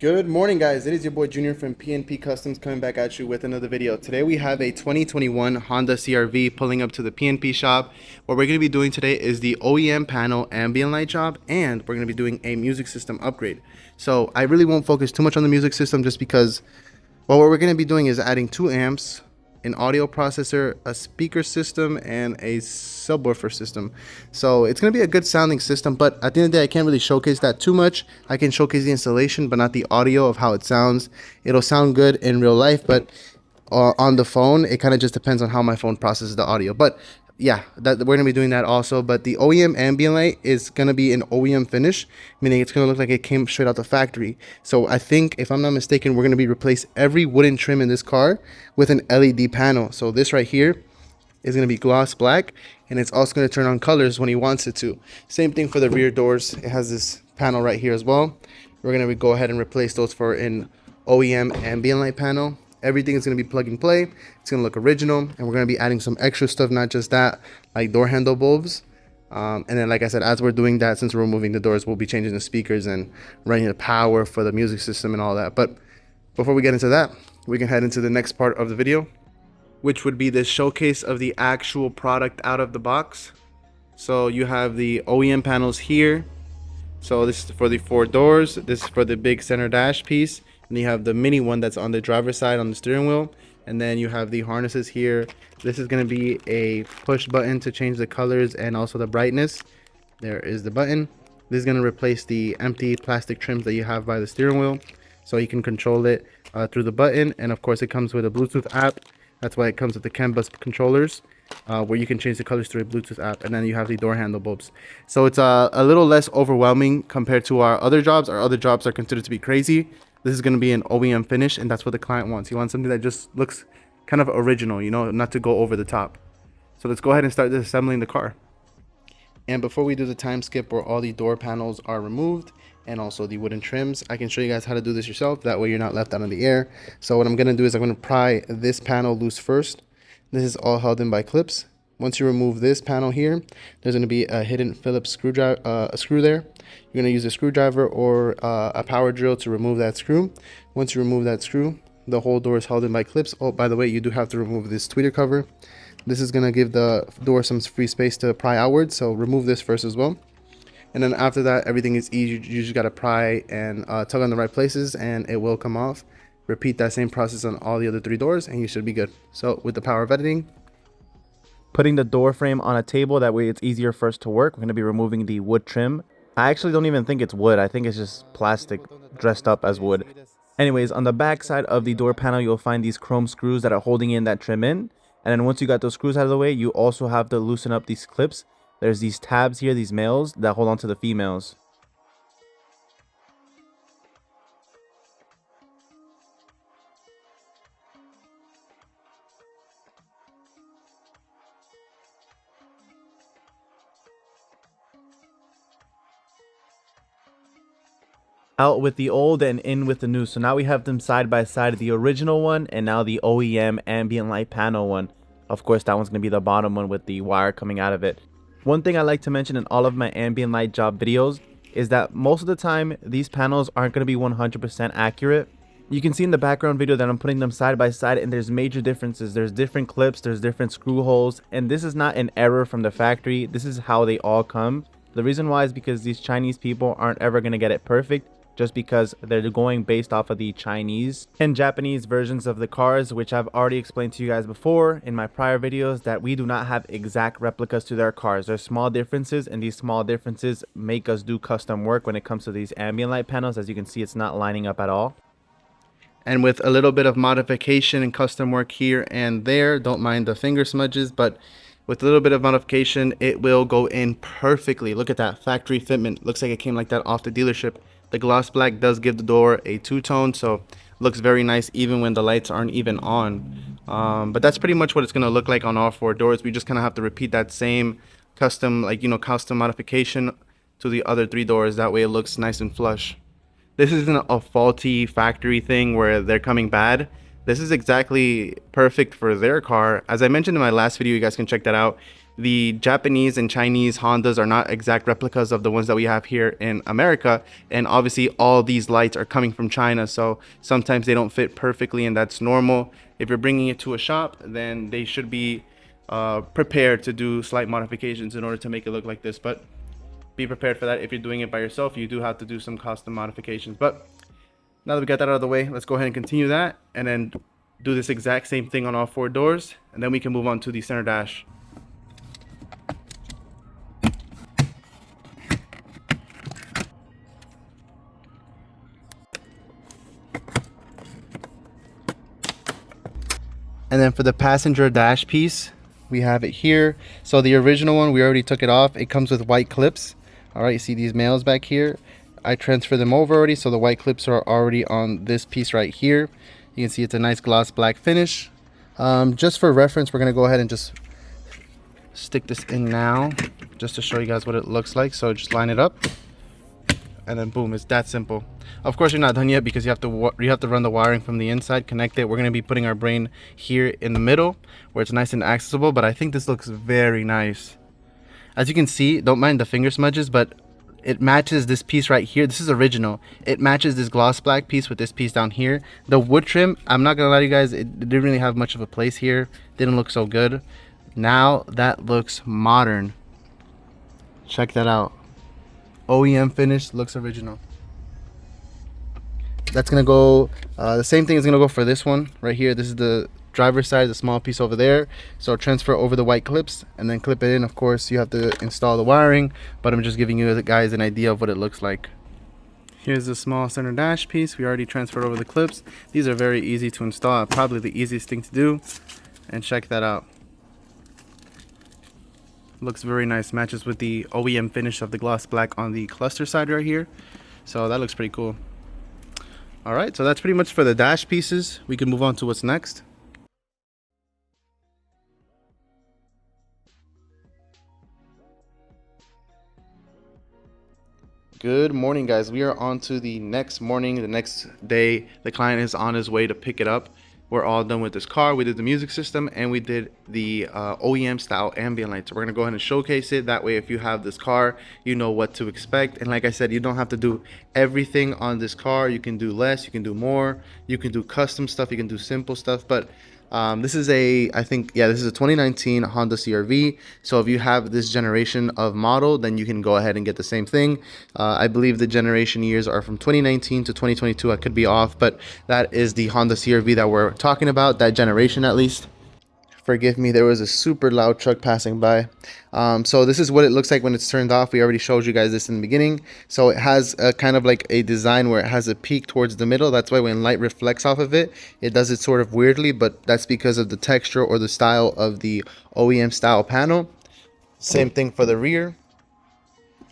Good morning, guys. It is your boy Junior from PNP Customs coming back at you with another video. Today we have a 2021 Honda CRV pulling up to the PNP shop. What we're going to be doing today is the OEM panel ambient light job, and we're going to be doing a music system upgrade. So I really won't focus too much on the music system just because, well, what we're going to be doing is adding 2 amps, an audio processor, a speaker system, and a subwoofer system. So it's going to be a good sounding system, but at the end of the day I can't really showcase that too much. I can showcase the installation but not the audio of how it sounds. It'll sound good in real life, but on the phone it kind of just depends on how my phone processes the audio. But yeah, that we're gonna be doing that also. But the OEM ambient light is gonna be an OEM finish, meaning it's gonna look like it came straight out the factory. So I think, if I'm not mistaken, we're gonna be replace every wooden trim in this car with an LED panel. So this right here is gonna be gloss black, and it's also gonna turn on colors when he wants it to. Same thing for the rear doors. It has this panel right here as well. We're gonna go ahead and replace those for an OEM ambient light panel. Everything is going to be plug and play. It's going to look original, and we're going to be adding some extra stuff, not just that, like door handle bulbs. And then, like I said, as we're doing that, since we're removing the doors, we'll be changing the speakers and running the power for the music system and all that. But before we get into that, we can head into the next part of the video, which would be the showcase of the actual product out of the box. So you have the OEM panels here. So this is for the 4 doors. This is for the big center dash piece. And you have the mini one that's on the driver's side on the steering wheel. And then you have the harnesses here. This is going to be a push button to change the colors and also the brightness. There is the button. This is going to replace the empty plastic trims that you have by the steering wheel. So you can control it through the button. And of course it comes with a Bluetooth app. That's why it comes with the CAN bus controllers, where you can change the colors through a Bluetooth app. And then you have the door handle bulbs. So it's a little less overwhelming compared to our other jobs. Our other jobs are considered to be crazy. This is going to be an OEM finish, and that's what the client wants. He wants something that just looks kind of original, you know, not to go over the top. So let's go ahead and start disassembling the car. And before we do the time skip where all the door panels are removed and also the wooden trims, I can show you guys how to do this yourself. That way you're not left out in the air. So what I'm going to do is I'm going to pry this panel loose first. This is all held in by clips. Once you remove this panel here, there's going to be a hidden Phillips screwdriver, a screw there. You're going to use a screwdriver or a power drill to remove that screw. Once you remove that screw, the whole door is held in by clips. Oh, by the way, you do have to remove this tweeter cover. This is going to give the door some free space to pry outwards, so remove this first as well. And then after that, everything is easy. You just got to pry and tug on the right places, and it will come off. Repeat that same process on all the other 3 doors, and you should be good. So with the power of editing, putting the door frame on a table, that way it's easier for us to work. We're going to be removing the wood trim. I actually don't even think it's wood. I think it's just plastic dressed up as wood. Anyways, on the back side of the door panel, you'll find these chrome screws that are holding in that trim in. And then once you got those screws out of the way, you also have to loosen up these clips. There's these tabs here, these males, that hold on to the females. Out with the old and in with the new. So now we have them side by side, the original one and now the OEM ambient light panel one. Of course, that one's going to be the bottom one with the wire coming out of it. One thing I like to mention in all of my ambient light job videos is that most of the time these panels aren't going to be 100% accurate. You can see in the background video that I'm putting them side by side, and there's major differences. There's different clips, there's different screw holes, and this is not an error from the factory. This is how they all come. The reason why is because these Chinese people aren't ever going to get it perfect, just because they're going based off of the Chinese and Japanese versions of the cars, which I've already explained to you guys before in my prior videos, that we do not have exact replicas to their cars. There's small differences, and these small differences make us do custom work when it comes to these ambient light panels. As you can see, it's not lining up at all. And with a little bit of modification and custom work here and there, don't mind the finger smudges, but with a little bit of modification, it will go in perfectly. Look at that factory fitment. Looks like it came like that off the dealership. The gloss black does give the door a 2-tone, so looks very nice even when the lights aren't even on. But that's pretty much what it's going to look like on all 4 doors. We just kind of have to repeat that same custom, custom modification to the other 3 doors. That way it looks nice and flush. This isn't a faulty factory thing where they're coming bad. This is exactly perfect for their car. As I mentioned in my last video, you guys can check that out. The Japanese and Chinese Hondas are not exact replicas of the ones that we have here in America. And obviously all these lights are coming from China. So sometimes they don't fit perfectly, and that's normal. If you're bringing it to a shop, then they should be prepared to do slight modifications in order to make it look like this. But be prepared for that. If you're doing it by yourself, you do have to do some custom modifications. But now that we got that out of the way, let's go ahead and continue that and then do this exact same thing on all 4 doors, and then we can move on to the center dash. And then for the passenger dash piece, we have it here. So the original one, we already took it off. It comes with white clips. All right, you see these males back here. I transferred them over already, so the white clips are already on this piece right here. You can see it's a nice gloss black finish. Just for reference, we're gonna go ahead and just stick this in now, just to show you guys what it looks like. So just line it up, and then boom, it's that simple. Of course, you're not done yet because you have to run the wiring from the inside, connect it. We're gonna be putting our brain here in the middle where it's nice and accessible, but I think this looks very nice. As you can see, don't mind the finger smudges, but it matches this piece right here. This is original. It matches this gloss black piece with this piece down here. The wood trim, I'm not gonna lie to you guys, it didn't really have much of a place here. Didn't look so good. Now that looks modern. Check that out. OEM finish, looks original. That's gonna go, the same thing is gonna go for this one right here. This is the driver's side, the small piece over there. So transfer over the white clips and then clip it in. Of course, you have to install the wiring, but I'm just giving you guys an idea of what it looks like. Here's the small center dash piece. We already transferred over the clips. These are very easy to install, probably the easiest thing to do. And check that out. Looks very nice, matches with the OEM finish of the gloss black on the cluster side right here. So that looks pretty cool. All right, so that's pretty much for the dash pieces. We can move on to what's next. Good morning, guys. We are on to the next morning, the next day. The client is on his way to pick it up. We're all done with this car. We did the music system and we did the OEM style ambient lights. So we're gonna go ahead and showcase it. That way, if you have this car, you know what to expect. And like I said, you don't have to do everything on this car. You can do less, you can do more, you can do custom stuff, you can do simple stuff. But this is a, I think, yeah, this is a 2019 Honda CRV. So if you have this generation of model, then you can go ahead and get the same thing. I believe the generation years are from 2019 to 2022. I could be off, but that is the Honda CRV that we're talking about, that generation at least. Forgive me, there was a super loud truck passing by. So this is what it looks like when it's turned off. We already showed you guys this in the beginning. So it has a kind of like a design where it has a peak towards the middle. That's why when light reflects off of it, it does it sort of weirdly, but that's because of the texture or the style of the OEM style panel. Same thing for the rear.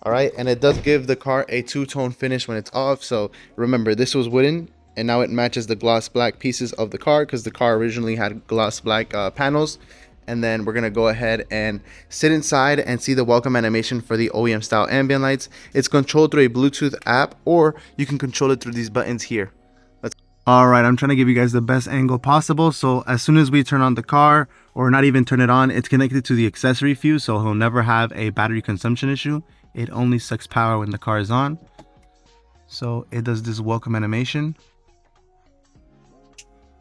All right, and it does give the car a two-tone finish when it's off. So remember, this was wooden, and now it matches the gloss black pieces of the car because the car originally had gloss black panels. And then we're gonna go ahead and sit inside and see the welcome animation for the OEM style ambient lights. It's controlled through a Bluetooth app, or you can control it through these buttons here. All right, I'm trying to give you guys the best angle possible. So as soon as we turn on the car, or not even turn it on, it's connected to the accessory fuse, so he'll never have a battery consumption issue. It only sucks power when the car is on. So it does this welcome animation.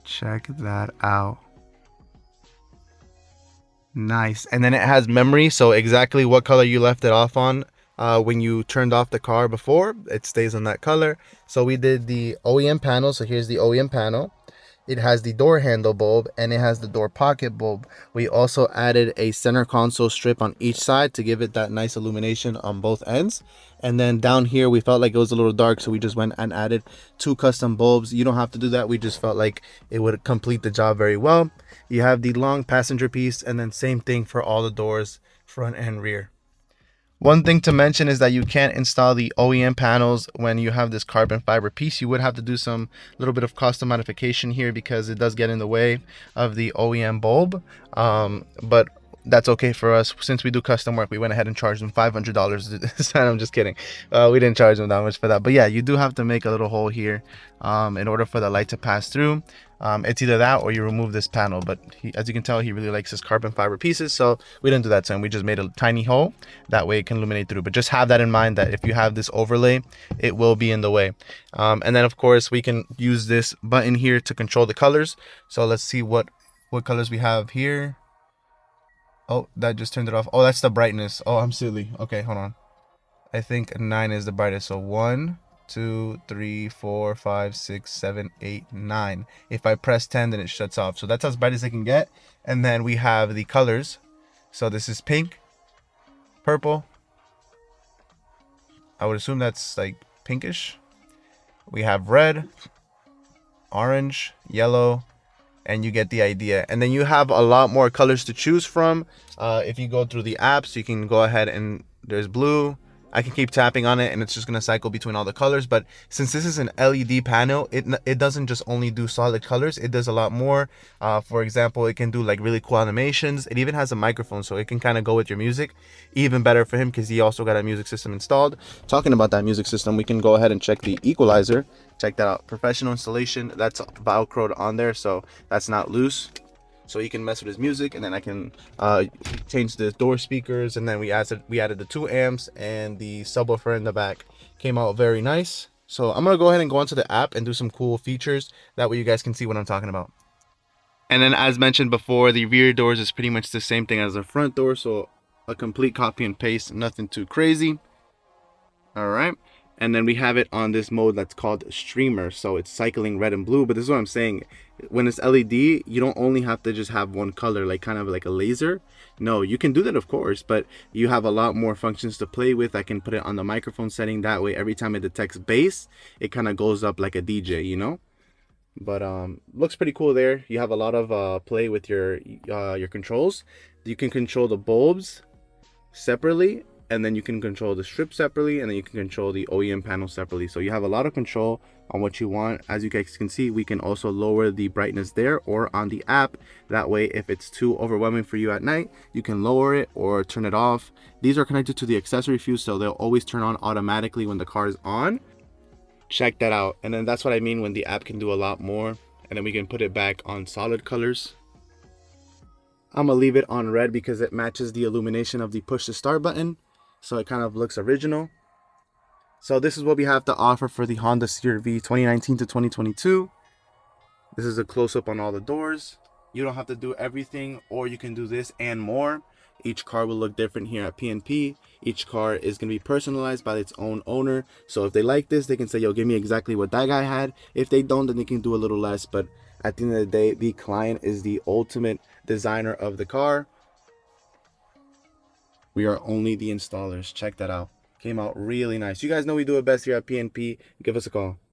Check that out. Nice. And then it has memory, so exactly what color you left it off on when you turned off the car before, it stays on that color. So we did the OEM panel. So here's the OEM panel. It has the door handle bulb and it has the door pocket bulb. We also added a center console strip on each side to give it that nice illumination on both ends. And then down here, we felt like it was a little dark, so we just went and added 2 custom bulbs. You don't have to do that. We just felt like it would complete the job very well. You have the long passenger piece, and then same thing for all the doors, front and rear. One thing to mention is that you can't install the OEM panels when you have this carbon fiber piece. You would have to do some little bit of custom modification here because it does get in the way of the OEM bulb. But that's okay for us. Since we do custom work, we went ahead and charged them $500. I'm just kidding. We didn't charge them that much for that. But yeah, you do have to make a little hole here in order for the light to pass through. It's either that or you remove this panel. But as you can tell, he really likes his carbon fiber pieces. So we didn't do that to him. We just made a tiny hole. That way it can illuminate through. But just have that in mind that if you have this overlay, it will be in the way. And then, of course, we can use this button here to control the colors. So let's see what colors we have here. Oh, that just turned it off. Oh, that's the brightness. Oh, I'm silly. Okay, hold on. I think 9 is the brightest. So 1, 2, 3, 4, 5, 6, 7, 8, 9. If I press 10, then it shuts off. So that's as bright as it can get. And then we have the colors. So this is pink, purple. I would assume that's like pinkish. We have red, orange, yellow, and you get the idea. And then you have a lot more colors to choose from. If you go through the apps, you can go ahead and there's blue. I can keep tapping on it and it's just gonna cycle between all the colors. But since this is an LED panel, it doesn't just only do solid colors, it does a lot more. For example, it can do like really cool animations. It even has a microphone, so it can kind of go with your music. Even better for him because he also got a music system installed. Talking about that music system, we can go ahead and check the equalizer. Check that out. Professional installation. That's velcroed on there, so that's not loose. So he can mess with his music, and then I can change the door speakers, and then we added the 2 amps and the subwoofer in the back. Came out very nice. So I'm gonna go ahead and go onto the app and do some cool features. That way you guys can see what I'm talking about. And then as mentioned before, the rear doors is pretty much the same thing as the front door, so a complete copy and paste, nothing too crazy. All right. And then we have it on this mode that's called streamer, so it's cycling red and blue. But this is what I'm saying, when it's LED, you don't only have to just have one color, like kind of like a laser. No, you can do that, of course, but you have a lot more functions to play with. I can put it on the microphone setting, that way every time it detects bass, it kind of goes up like a DJ, you know. But looks pretty cool there. You have a lot of play with your controls. You can control the bulbs separately, and then you can control the strip separately, and then you can control the OEM panel separately. So you have a lot of control on what you want. As you guys can see, we can also lower the brightness there or on the app. That way, if it's too overwhelming for you at night, you can lower it or turn it off. These are connected to the accessory fuse, so they'll always turn on automatically when the car is on. Check that out. And then that's what I mean when the app can do a lot more. And then we can put it back on solid colors. I'm gonna leave it on red because it matches the illumination of the push to start button, so it kind of looks original. So this is what we have to offer for the Honda CRV 2019 to 2022. This is a close-up on all the doors. You don't have to do everything, or you can do this and more. Each car will look different here at PNP. Each car is going to be personalized by its own owner. So if they like this, they can say, yo, give me exactly what that guy had. If they don't, then they can do a little less. But at the end of the day, the client is the ultimate designer of the car. We are only the installers. Check that out. Came out really nice. You guys know we do it best here at PNP. Give us a call.